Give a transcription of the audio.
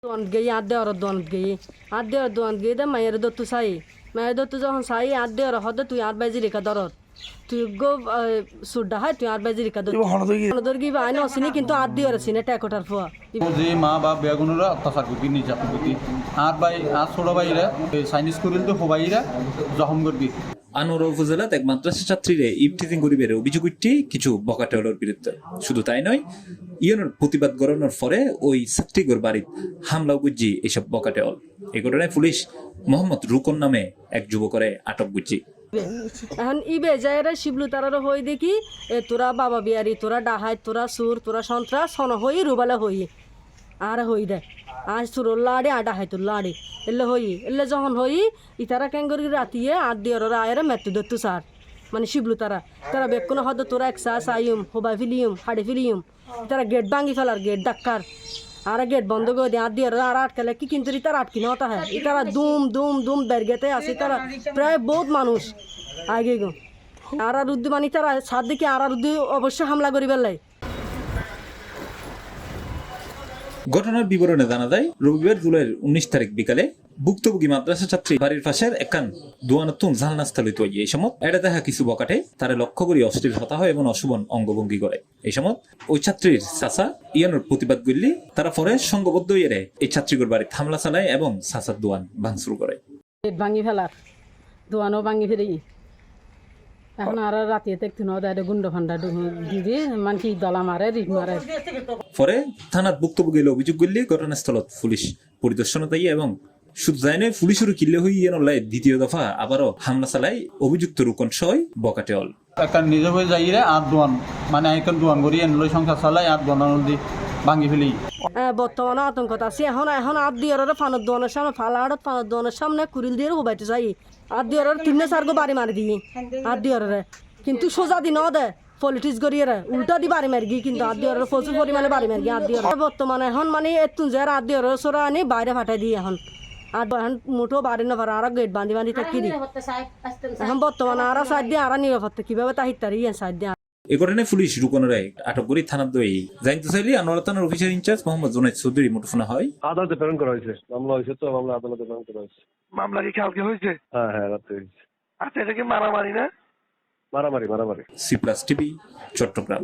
দোয়ান গেই আদে আর দোয়ান গেই আদে আর দোয়ান গেই দে মায়ের দত্তু সাই মায়ের দত্তু যখন সাই আদে আর হদে তুই আর বাজি রেখা দরত তুই গো সুডা হয় তুই আর বাজি রেখা দর গি আইন অসিনি কিন্তু আদে আর সিনে টেকটার ফুয়া যে মা বা বেগুনরা অত্যাচার করবি নির্যাতন করবি আর ভাই আর ছোট ভাইরা চাইনিজ করিল তো হবাইরা জখম করবি। আনোয়ারা উপজেলাত এক মাদ্রাসা ছাত্রীরে ইফটিজিং করিবের অভিযোগ উঠছে কিছু বকাটেওয়ালার বিরুদ্ধে। শুধু তাই নয়, ইয়নের প্রতিবাদ গড়ানোর পরে ওই ছাত্রীগর বাড়ির হামলাও গুজি এইসব বকাটেওয়াল। এই ঘটনায় পুলিশ মোহাম্মদ রুকন নামে এক যুবকরে আটক গুজি। এখন ইবে যাইরা শিবলু তারার হই দেখি তোরা বাবা বিয়ারি তোরা ডাহাই তোরা সুর তোরা সন্ত্রাস সন হই রুবালা হই আর হই দে আজ সুর লাড়ে আডা হাই তোর লাড়ে এলে হই এলে যখন হই ইতারা ক্যাঙ্গরি রাতিয়ে আর দিয়র আয়ের মেতু দত্তু সার মানে শিবলু তারা তারা বেকুনো হদ তোরা একসা সাইম হোবা ফিলিয়ম হাড়ে ফিলিয়ম তারা গেট ভাঙি ফেলার গেট ডাক্কার আর গেট বন্ধ করে দিয়ে আর দিয়ে আর আটকালে কি কিন্তু তারা আটকি নতা হয় তারা দুম দুম দুম বেরগেতে আসে তারা প্রায় বহুত মানুষ আগে গো আর উদ্দি মানে তারা সাত দিকে আর উদ্দি অবশ্যই হামলা করি বেলাই। ঘটনার বিবরণে জানা যায়, রবিবার জুলাইয়ের 19 তারিখ বিকালে ভুক্তভোগী মাদ্রাসা ছাত্রী বাড়ির পাশের একান দোয়ানতুন ঝালনাস্থা লইতে এই সময় এটা দেখা কিছু বকাটে তারা লক্ষ্য করি অশ্লীল হতা হয় এবং অশুভন অঙ্গভঙ্গি করে। এই সময় ওই ছাত্রীর চাচা ইয়ানোর প্রতিবাদ করলে তারা পরে সংঘবদ্ধ ইয়ে এই ছাত্রীগুর বাড়ি হামলা চালায় এবং চাচার দোয়ান ভাঙচুর করে। ভাঙি ফেলার দোয়ানও ভাঙি ফেলি এখন আর রাতে দেখতে নয় গুন্ড ফান্ডা দিদি মানে কি দলা মারে রিট মারে। পরে থানার ভুক্তভোগী অভিযোগ করলে ঘটনাস্থলত পুলিশ পরিদর্শন তাই এবং শুধু যায় নয় পুলিশেরও কিল্লে হয়ে নয় দ্বিতীয় দফা আবারও হামলা চালায় অভিযুক্ত রুকন সহ বকাটেওয়াল। একটা নিজ হয়ে যাইরে আর দোয়ান মানে এখন দোয়ান করি এনলই সংসার চালাই আর দোয়ান নদী ভাঙি ফেলি। বর্তমানে আতঙ্কত আছে এখন এখন আর দিয়র ফানোর দোয়ানের সামনে ফালাড় ফানোর দোয়ানের সামনে কুড়িল দিয়ে হুবাইতে চাই আর দিয়র তিননে চারগো বাড়ি মারি দিই আর দিয়রে কিন্তু সোজা দিন দে পলিটিক্স করিয়ে উল্টা দি বাড়ি মারি গিয়ে কিন্তু আর দিয়র প্রচুর পরিমাণে বাড়ি মারি গিয়ে আর দিয়র বর্তমানে এখন মানে এতুন যে আর দিয়র সোরা আনি বাইরে ফাটাই দিই এখন আর এখন মুঠো বাড়ি না পারে আর গেট বান্ধি বান্ধি থাকি দিই এখন বর্তমানে আর সাইড দিয়ে আর নিরাপত্তা কিভাবে তা হিতারি সাইড দিয়ে। এ ঘটনায় পুলিশ রুকনের আটক করে থানার দই জানতে চাইলে আনোয়ারা থানার অফিসার ইনচার্জ মোহাম্মদ জুনাইদ চৌধুরী মুঠোফোন হয়। আদালতে প্রেরণ করা হয়েছে, মামলা হয়েছে তো মামলা আদালতে প্রেরণ করা হয়েছে। মামলা কি কালকে হয়েছে? হ্যাঁ রাতে হয়েছে। আচ্ছা, এটা কি মারামারি না? মারামারি। C plus TV, Chittagong.